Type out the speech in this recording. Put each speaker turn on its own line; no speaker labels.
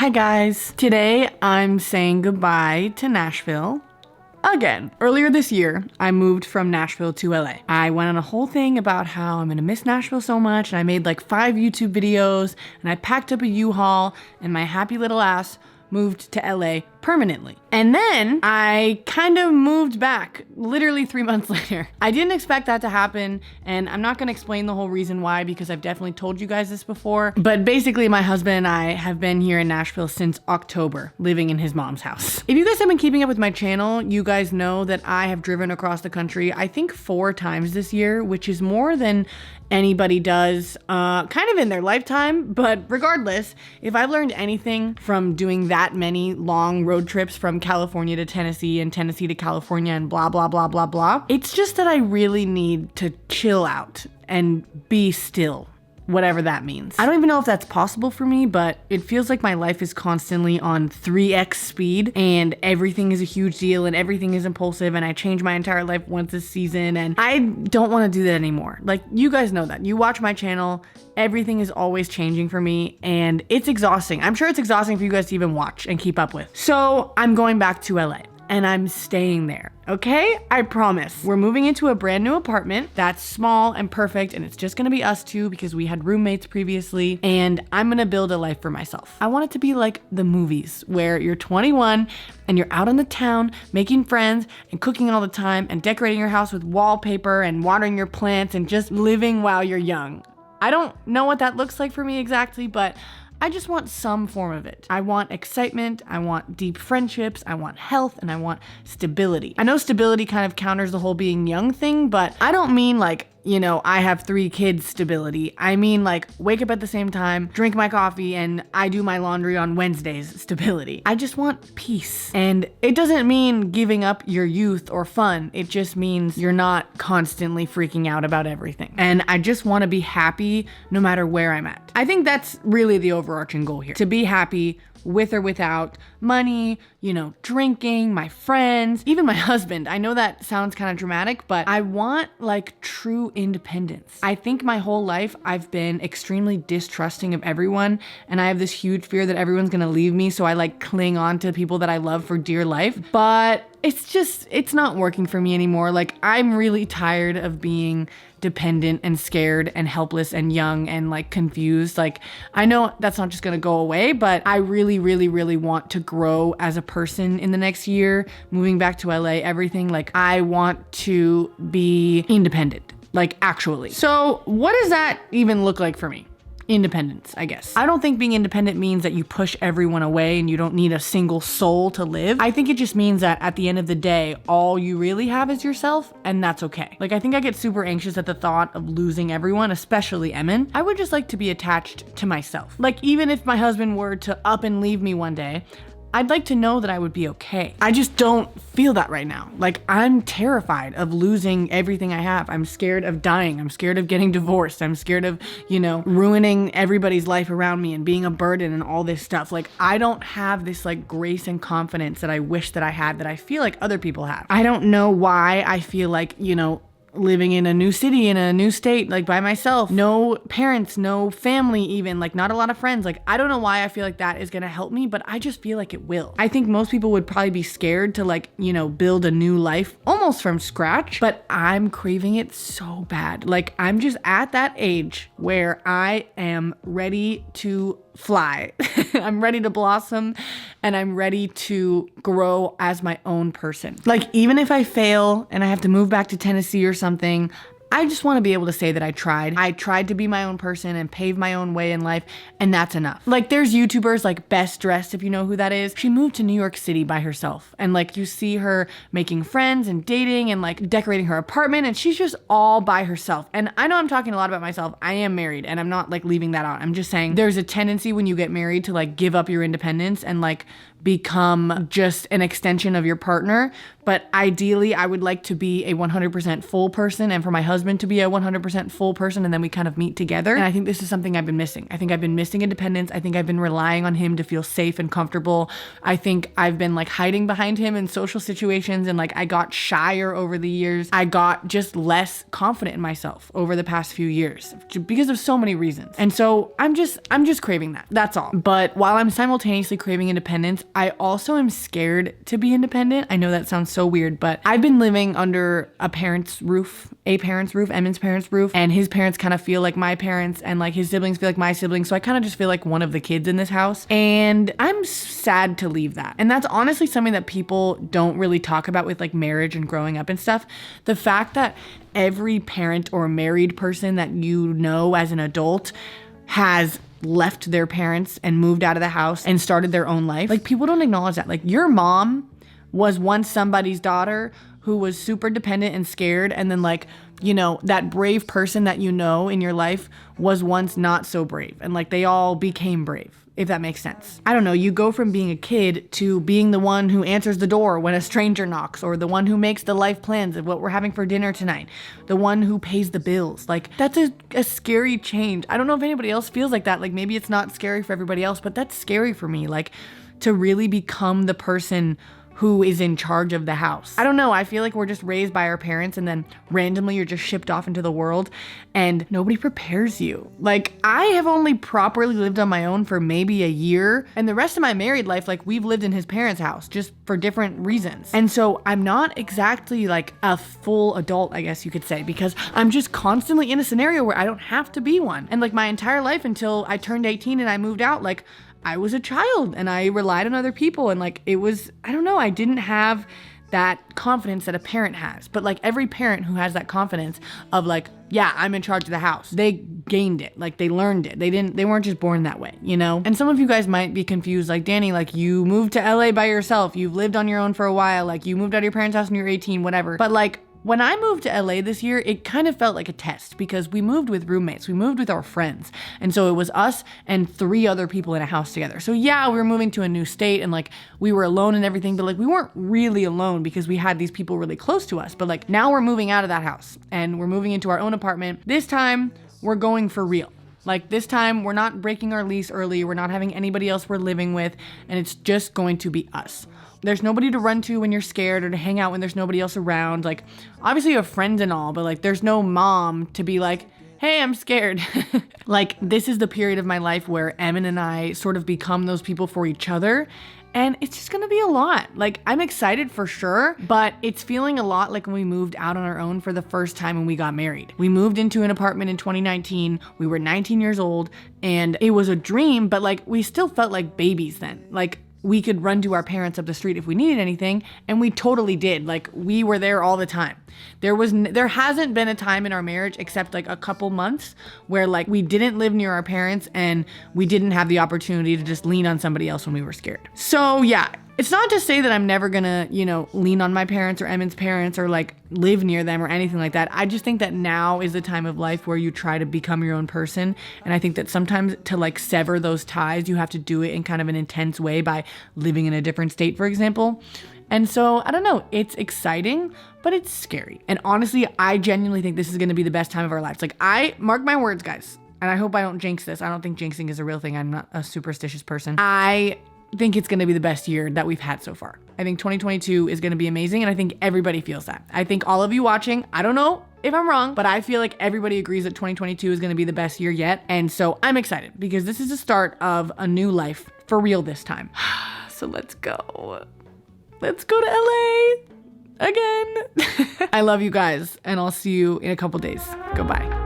Hi guys. Today I'm saying goodbye to Nashville. Again. Earlier this year, I moved from Nashville to LA. I went on a whole thing about how I'm gonna miss Nashville so much, and I made like 5 YouTube videos, and I packed up a U-Haul, and my happy little ass moved to LA permanently. And then I kind of moved back literally 3 months later. I didn't expect that to happen, and I'm not gonna explain the whole reason why because I've definitely told you guys this before. But basically my husband and I have been here in Nashville since October, living in his mom's house. If you guys have been keeping up with my channel, you guys know that I have driven across the country, I think 4 times this year, which is more than anybody does kind of in their lifetime. But regardless, if I've learned anything from doing that many long road trips from California to Tennessee and Tennessee to California and blah, blah, blah, blah, blah, it's just that I really need to chill out and be still. Whatever that means. I don't even know if that's possible for me, but it feels like my life is constantly on 3x speed and everything is a huge deal and everything is impulsive and I change my entire life once this season and I don't want to do that anymore. Like, you guys know that. You watch my channel, everything is always changing for me and it's exhausting. I'm sure it's exhausting for you guys to even watch and keep up with. So I'm going back to LA. And I'm staying there, okay? I promise. We're moving into a brand new apartment that's small and perfect, and it's just gonna be us two because we had roommates previously, and I'm gonna build a life for myself. I want it to be like the movies, where you're 21 and you're out in the town making friends and cooking all the time and decorating your house with wallpaper and watering your plants and just living while you're young. I don't know what that looks like for me exactly, but I just want some form of it. I want excitement, I want deep friendships, I want health, and I want stability. I know stability kind of counters the whole being young thing, but I don't mean like, you know, I have 3 kids stability. I mean like wake up at the same time, drink my coffee, and I do my laundry on Wednesdays stability. I just want peace. And it doesn't mean giving up your youth or fun. It just means you're not constantly freaking out about everything. And I just want to be happy no matter where I'm at. I think that's really the overarching goal here. To be happy with or without money, you know, drinking, my friends, even my husband. I know that sounds kind of dramatic, but I want like true independence. I think my whole life I've been extremely distrusting of everyone, and I have this huge fear that everyone's gonna leave me, so I like cling on to people that I love for dear life. But it's not working for me anymore. Like, I'm really tired of being dependent and scared and helpless and young and like confused. Like, I know that's not just gonna go away, but I really, really, really want to grow as a person in the next year, moving back to LA, everything. Like, I want to be independent, like actually. So what does that even look like for me? Independence, I guess. I don't think being independent means that you push everyone away and you don't need a single soul to live. I think it just means that at the end of the day, all you really have is yourself, and that's okay. Like, I think I get super anxious at the thought of losing everyone, especially Emin. I would just like to be attached to myself. Like, even if my husband were to up and leave me one day, I'd like to know that I would be okay. I just don't feel that right now. Like, I'm terrified of losing everything I have. I'm scared of dying. I'm scared of getting divorced. I'm scared of, you know, ruining everybody's life around me and being a burden and all this stuff. Like, I don't have this like grace and confidence that I wish that I had, that I feel like other people have. I don't know why I feel like, you know, living in a new city, in a new state, like by myself, no parents, no family even, like not a lot of friends. Like, I don't know why I feel like that is gonna help me, but I just feel like it will. I think most people would probably be scared to like, you know, build a new life almost from scratch, but I'm craving it so bad. Like, I'm just at that age where I am ready to fly. I'm ready to blossom and I'm ready to grow as my own person. Like, even if I fail and I have to move back to Tennessee or something, I just want to be able to say that I tried. I tried to be my own person and pave my own way in life, and that's enough. Like, there's YouTubers like Best Dressed, if you know who that is. She moved to New York City by herself, and like you see her making friends and dating and like decorating her apartment, and she's just all by herself. And I know I'm talking a lot about myself. I am married, and I'm not like leaving that out. I'm just saying there's a tendency when you get married to like give up your independence and like become just an extension of your partner. But ideally, I would like to be a 100% full person and for my husband to be a 100% full person, and then we kind of meet together. And I think this is something I've been missing. I think I've been missing independence. I think I've been relying on him to feel safe and comfortable. I think I've been like hiding behind him in social situations, and like I got shyer over the years. I got just less confident in myself over the past few years because of so many reasons. And so I'm just craving that. That's all. But while I'm simultaneously craving independence, I also am scared to be independent. I know that sounds so weird, but I've been living under a parent's roof, Emin's parents' roof, and his parents kind of feel like my parents, and like his siblings feel like my siblings. So I kind of just feel like one of the kids in this house, and I'm sad to leave that. And that's honestly something that people don't really talk about with like marriage and growing up and stuff. The fact that every parent or married person that you know as an adult has left their parents and moved out of the house and started their own life. Like, people don't acknowledge that. Like, your mom was once somebody's daughter who was super dependent and scared, and then like, you know, that brave person that you know in your life was once not so brave, and like they all became brave, if that makes sense. I don't know, you go from being a kid to being the one who answers the door when a stranger knocks, or the one who makes the life plans of what we're having for dinner tonight, the one who pays the bills. Like, that's a scary change. I don't know if anybody else feels like that. Like, maybe it's not scary for everybody else, but that's scary for me. Like, to really become the person who is in charge of the house. I don't know, I feel like we're just raised by our parents, and then randomly you're just shipped off into the world and nobody prepares you. Like, I have only properly lived on my own for maybe a year, and the rest of my married life, like, we've lived in his parents' house just for different reasons. And so I'm not exactly like a full adult, I guess you could say, because I'm just constantly in a scenario where I don't have to be one. And like, my entire life until I turned 18 and I moved out, like, I was a child and I relied on other people, and like, it was, I don't know, I didn't have that confidence that a parent has. But like, every parent who has that confidence of like, yeah, I'm in charge of the house, they gained it. Like, they learned it. They weren't just born that way, you know? And some of you guys might be confused, like, Dani, like, you moved to LA by yourself, you've lived on your own for a while, like, you moved out of your parents' house when you were 18, whatever. But like, when I moved to LA this year, it kind of felt like a test, because we moved with roommates, we moved with our friends. And so it was us and 3 other people in a house together. So yeah, we were moving to a new state, and like, we were alone and everything, but like, we weren't really alone because we had these people really close to us. But like, now we're moving out of that house and we're moving into our own apartment. This time we're going for real. Like, this time we're not breaking our lease early, we're not having anybody else we're living with, and it's just going to be us. There's nobody to run to when you're scared, or to hang out when there's nobody else around. Like, obviously you have friends and all, but like, there's no mom to be like, hey, I'm scared. Like, this is the period of my life where Emin and I sort of become those people for each other. And it's just gonna be a lot. Like, I'm excited for sure, but it's feeling a lot like when we moved out on our own for the first time when we got married. We moved into an apartment in 2019. We were 19 years old, and it was a dream, but like, we still felt like babies then. Like, we could run to our parents up the street if we needed anything, and we totally did. Like, we were there all the time. There hasn't been a time in our marriage, except like a couple months, where like, we didn't live near our parents and we didn't have the opportunity to just lean on somebody else when we were scared. So yeah, it's not to say that I'm never gonna, you know, lean on my parents or Emin's parents or like live near them or anything like that. I just think that now is the time of life where you try to become your own person. And I think that sometimes to like sever those ties, you have to do it in kind of an intense way by living in a different state, for example. And so, I don't know, it's exciting, but it's scary. And honestly, I genuinely think this is gonna be the best time of our lives. Like, I mark my words, guys, and I hope I don't jinx this. I don't think jinxing is a real thing. I'm not a superstitious person. I think it's gonna be the best year that we've had so far. I think 2022 is gonna be amazing, and I think everybody feels that. I think all of you watching, I don't know if I'm wrong, but I feel like everybody agrees that 2022 is gonna be the best year yet. And so I'm excited because this is the start of a new life for real this time. So let's go. Let's go to LA again. I love you guys, and I'll see you in a couple days. Goodbye.